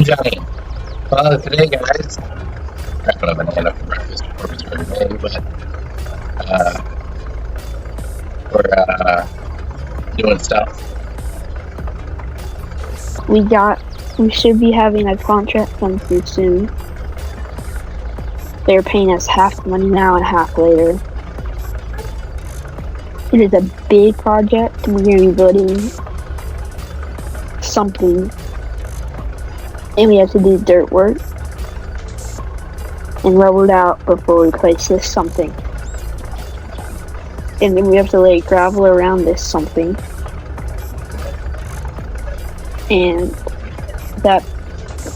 Johnny. Well, today, guys, crap on a banana for breakfast before we start today, but we're doing stuff. We should be having a contract come through soon. They're paying us half the money now and half later. It is a big project. We're going to be building something. And we have to do dirt work and rubble it out before we place this something. And then we have to lay gravel around this something. And that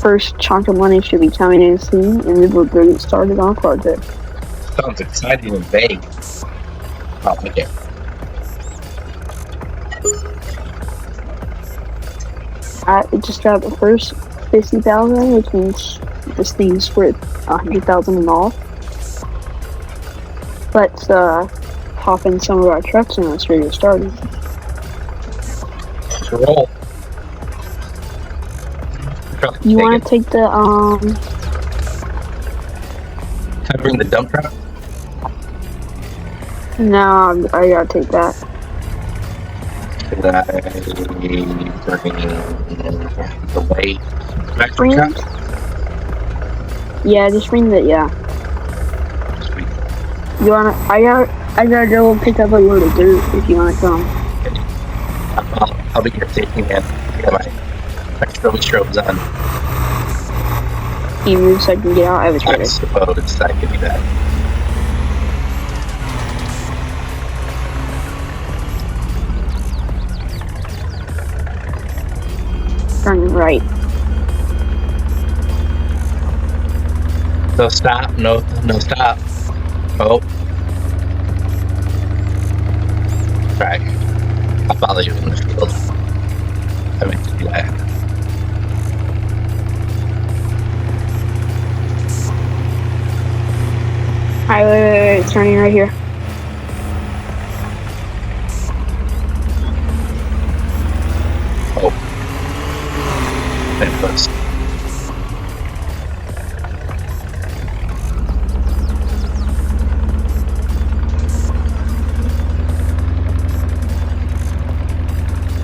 first chunk of money should be coming in soon, and we will get started on a project. Sounds exciting and vague. I'll like it. I just got the first 50,000, which means this thing's worth 100,000 in all. Let's hop in some of our trucks and let's get started. Roll. You want to take the Can I bring the dump truck? No, I gotta take that. Can I bring the weight back Bring truck? Yeah, just bring the Sweet. You wanna? I gotta go pick up a load of dirt if you wanna come. I'll be your safety man. I got my strobes on. You move so I can get out. I have a I trailer. suppose I can do that. Turn right. No stop. No stop. Oh. Right. I'll follow you in the field. I meant to do that. Alright, wait, turning right here. Oh. That was.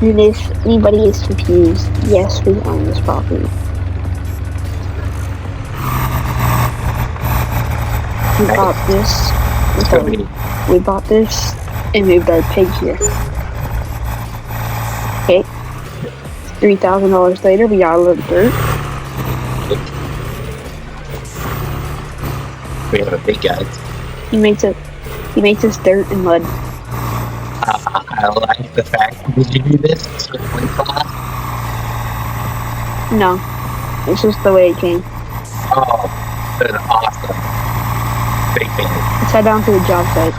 And if anybody is confused, yes, we own this property. We bought this. We bought this and moved our pig here. Okay. $3,000 later, we got a little dirt. We have a big guy. He makes us dirt and mud. I like the fact. Did you do this circling class? No. It's just the way it came. Oh, that's awesome. Big thing. Let's head down to the job site.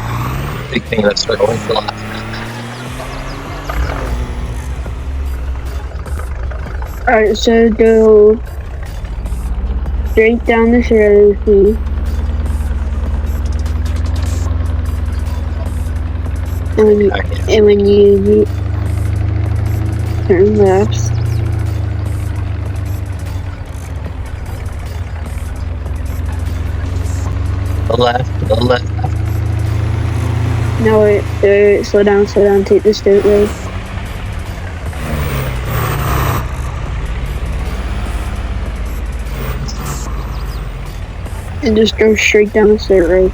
Big thing that's circling class. Alright, so go straight down this road. And when you turn left, The left. no, slow down, take the straight road. And just go straight down the straight road.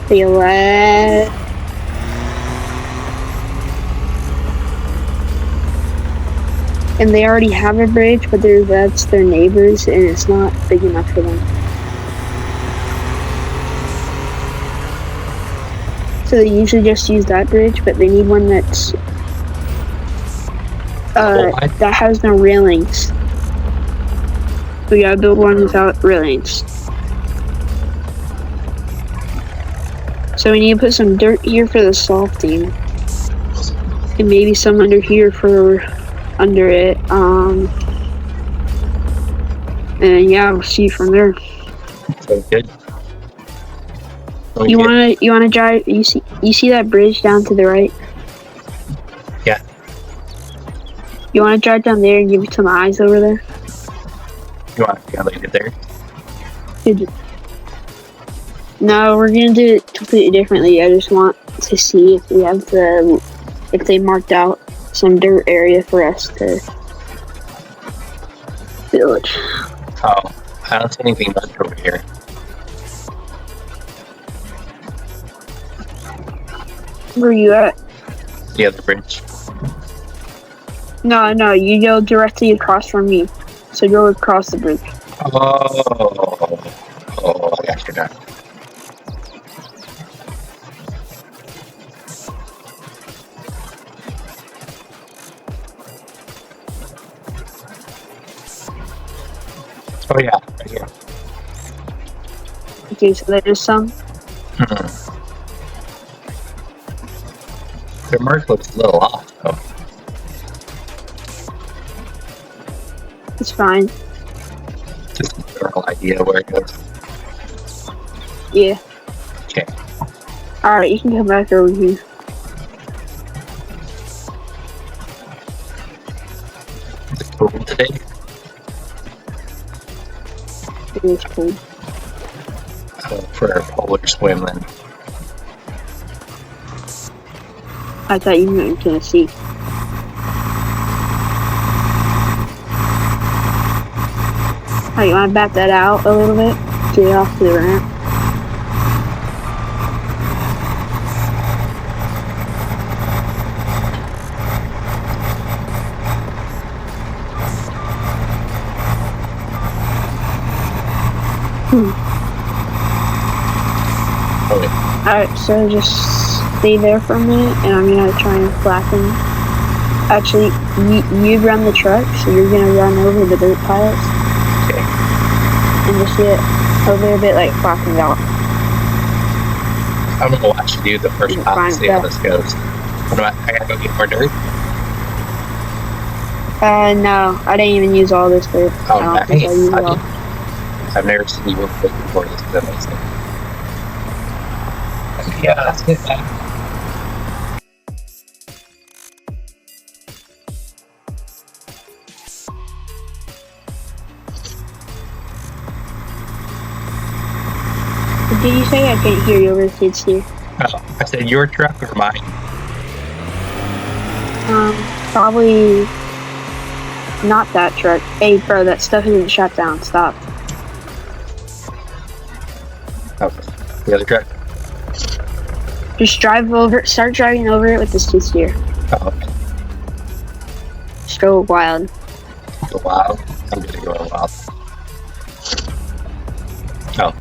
To your left. And they already have a bridge, but that's their neighbors, and it's not big enough for them. So they usually just use that bridge, but they need one that's that has no railings. We gotta build one without railings. So we need to put some dirt here for the softing. And maybe some under here for under it. And And yeah, we'll see from there. So good. You wanna drive? You see that bridge down to the right? Yeah. You wanna drive down there and give it some eyes over there? You want to get there? Good. No, we're gonna do it completely differently. I just want to see if we have if they marked out some dirt area for us to build. Oh, I don't see anything much over here. Where are you at? The other bridge. No, you go directly across from me. So go across the bridge. Oh, I got you now. Oh yeah, right here. Okay, so there's some. Their mark looks a little off, though. It's fine. Just a general idea where it goes. Yeah. Okay. Alright, you can come back over here. Is it cool today? It is cold. For a polar swim then. I thought you meant in Tennessee. Alright, you want to back that out a little bit? Get it off to the ramp. Okay. Alright, so just stay there for a minute, and I'm gonna try and flatten. Actually, you run the truck, so you're gonna run over the dirt piles. Okay. And just get a little bit like flattened out. I'm gonna watch you do the first pop and see how this goes. I gotta go get more dirt? No, I didn't even use all this dirt. Oh, I don't think I used it all. I've never seen you work with before this, that makes sense. Yeah, that's good. What did you say? I can't hear you over the kids here. Oh, I said your truck or mine? Probably not that truck. Hey, bro, that stuff isn't shut down. Stop. Oh, the other truck? Just drive over. Start driving over it with the skid steer. Oh, okay. Just go wild. Go wild? I'm gonna go wild. Oh.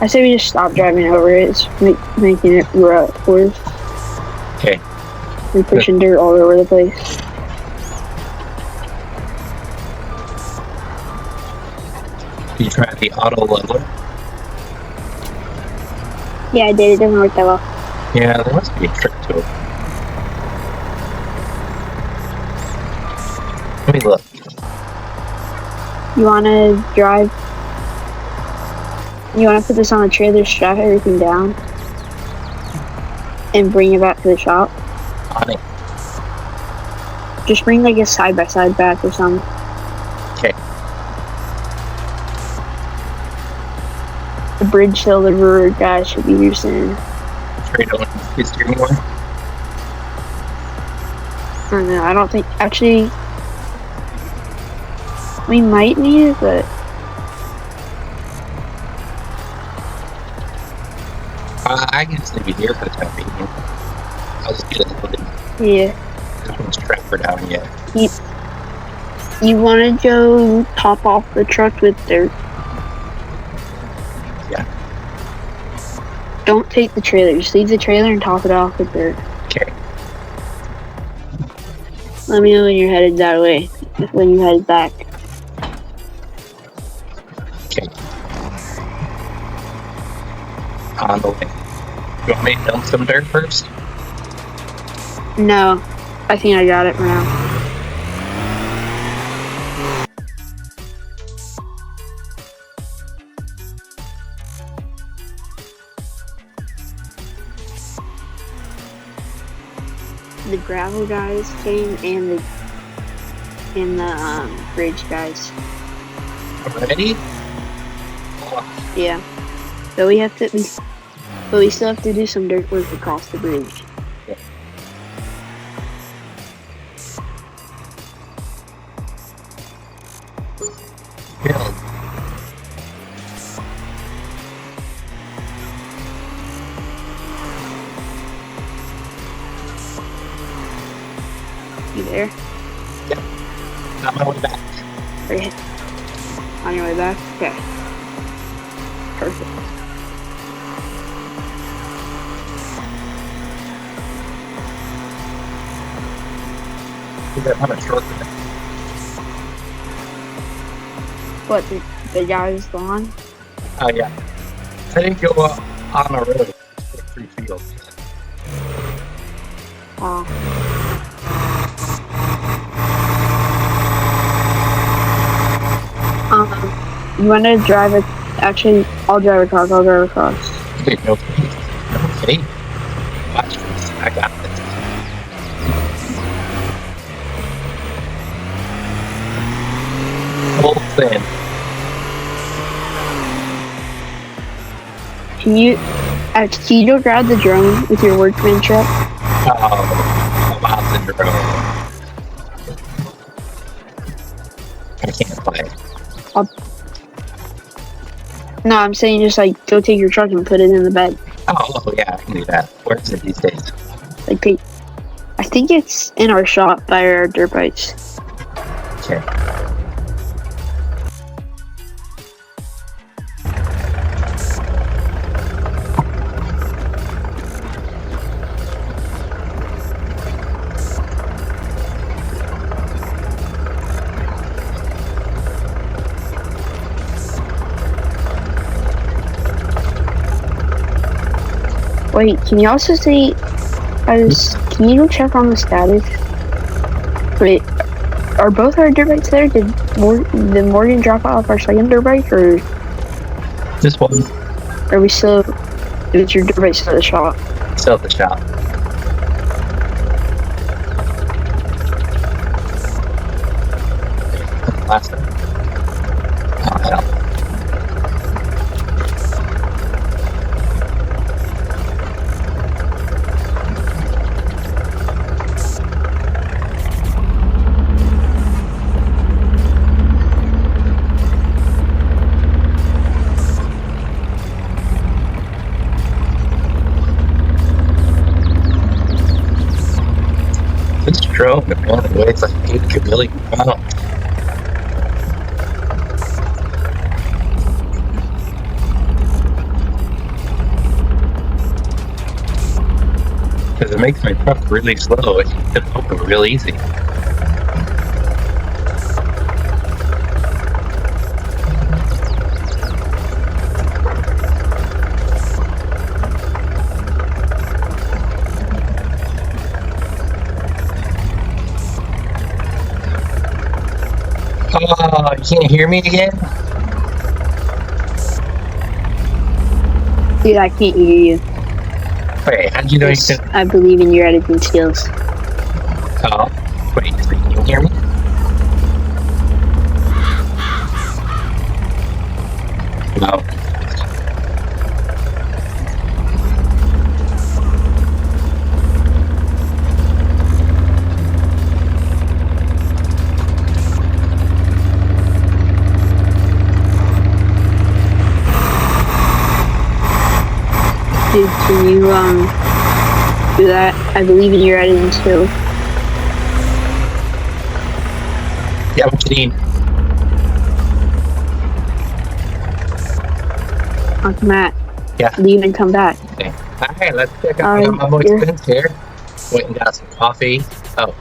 I say we just stop driving over it. It's making it worse. Okay. We're pushing dirt all over the place. Did you try the auto leveler? Yeah, I did. It doesn't work that well. Yeah, there must be a trick to it. Let me look. You want to drive? You want to put this on the trailer, strap everything down, and bring it back to the shop? On it. Just bring like a side-by-side back or something. Okay. The bridge deliverer guy should be here soon. Afraid I don't skid steer anymore? I don't know. I don't think. Actually, we might need it, but I can just leave you here for the time being. I'll just get it loaded. Yeah. Not much tractor down yet. You want to go top off the truck with dirt? Yeah. Don't take the trailer. Just leave the trailer and top it off with dirt. Okay. Let me know when you're headed that way. When you head back. Okay. On the way. You want me to dump some dirt first? No. I think I got it for now. The gravel guys came and the bridge guys. Ready? Yeah. But we still have to do some dirt work across the bridge. Yeah. Build. You there? Yep. On my way back. Are you on your way back? Okay. Perfect. Is that on a shortcut? What, the guy's gone? Oh, yeah. I didn't go on a road through fields. You want to drive it? Actually, I'll drive across. Okay, no, okay. Watch this. I got this. Whole thing. Can you go grab the drone with your workman truck? Oh, I'm out the drone. I can't play. No, I'm saying just like go take your truck and put it in the bed. Oh, yeah, I can do that. Where is it these days? Like, I think it's in our shop by our dirt bikes. Okay. Wait, can you also see? Can you go check on the status? Wait, are both our dirt bikes there? Did Morgan drop off our second dirt bike, or This one. are we still? Is your dirt bike still at the shop? Still at the shop. Last time. Oh, hell. This drone apparently weighs like 8 million pounds. Because it makes my truck really slow. It can open real easy. Oh, you can't hear me again? Dude, I can't hear you. Wait, how'd you know Yes, you could? I believe in your editing skills. Oh, wait, so you can hear me? No. Dude, can you do that? I believe in your editing skills. Yeah, what you need? Uncle Matt, Yeah. leave and come back. Okay. Alright, let's check out my boy's fence here. Went and got some coffee. Oh,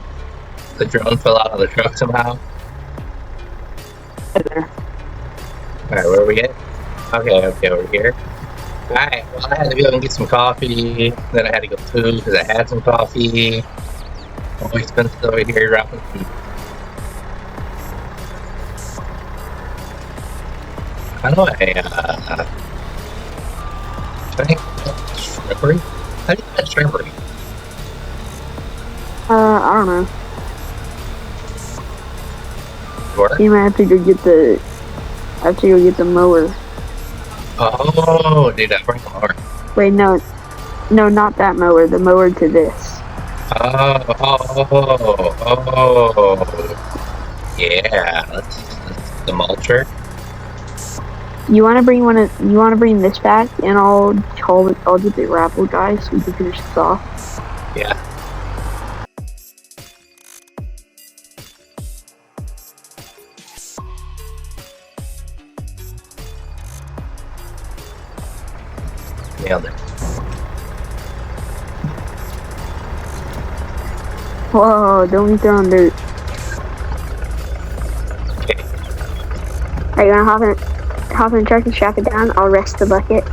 the drone fell out of the truck somehow. There. Alright, where are we at? Okay, over here. Alright, well, I had to go and get some coffee. Then I had to go poo because I had some coffee. My boy's fence is over here dropping some. How do I think shrubbery? How do you get shrubbery? I don't know. Work? You might have to go get the. I have to go get the mower. Oh, dude, I bring the mower. Wait, no, not that mower. The mower to this. Oh, yeah. That's the mulcher. You want to bring one? You want to bring this back, and I'll get the grapple guy so we can finish this off. Yeah. Nailed it. Whoa! Don't be throwing dirt. Okay. Are you gonna hop in the truck and strap it down? I'll rest the bucket.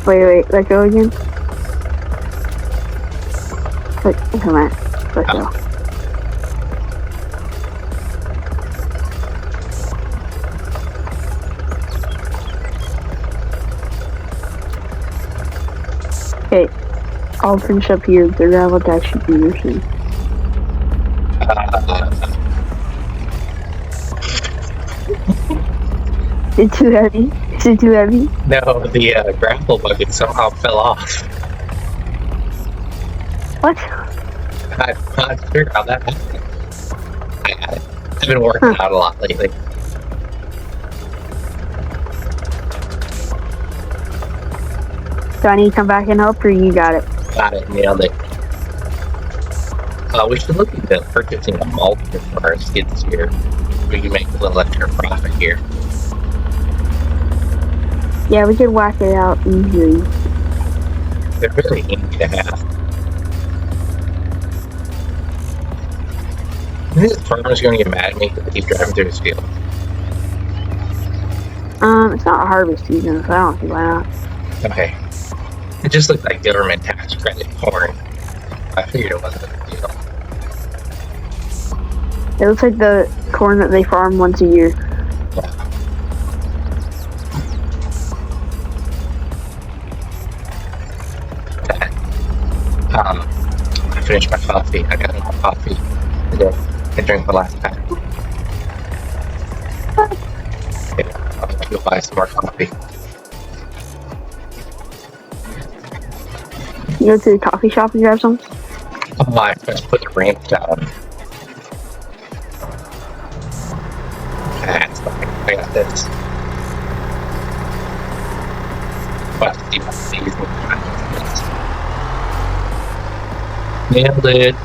Wait, let go again. Come on, let go. Okay, I'll finish up here. The gravel guy should be here soon. Is it too heavy? Is it too heavy? No, the grapple bucket somehow fell off. What? I'm not sure how that happened. I got it. I've been working out a lot lately. Do I need to come back and help, or you got it? Got it, nailed it. We should look into purchasing a mulcher for our skids here. We can make a little extra profit here. Yeah, we could whack it out easily. They're really easy to have. I think this farmer's going to get mad at me because I keep driving through his field. It's not harvest season, so I don't see why not. Okay. It just looked like government tax credit corn. I figured it wasn't a big deal. It looks like the corn that they farm once a year. I finished my coffee. I got enough coffee today. I drank the last pack. Yeah, I'll go buy some more coffee. You go to the coffee shop and grab some? Oh, I just put the ramp down. That's fine. I got this. But nailed it.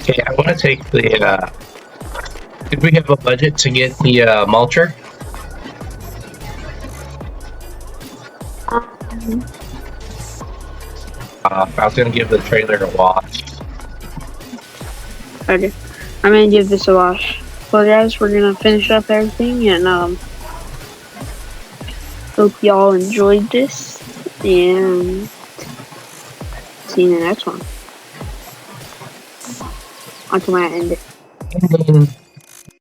Okay, I want to take the, did we have a budget to get the, mulcher? I was going to give the trailer a wash. Okay. I'm gonna give this a wash. Well, guys, we're gonna finish up everything, and, hope y'all enjoyed this, and see you in the next one. Until I end it.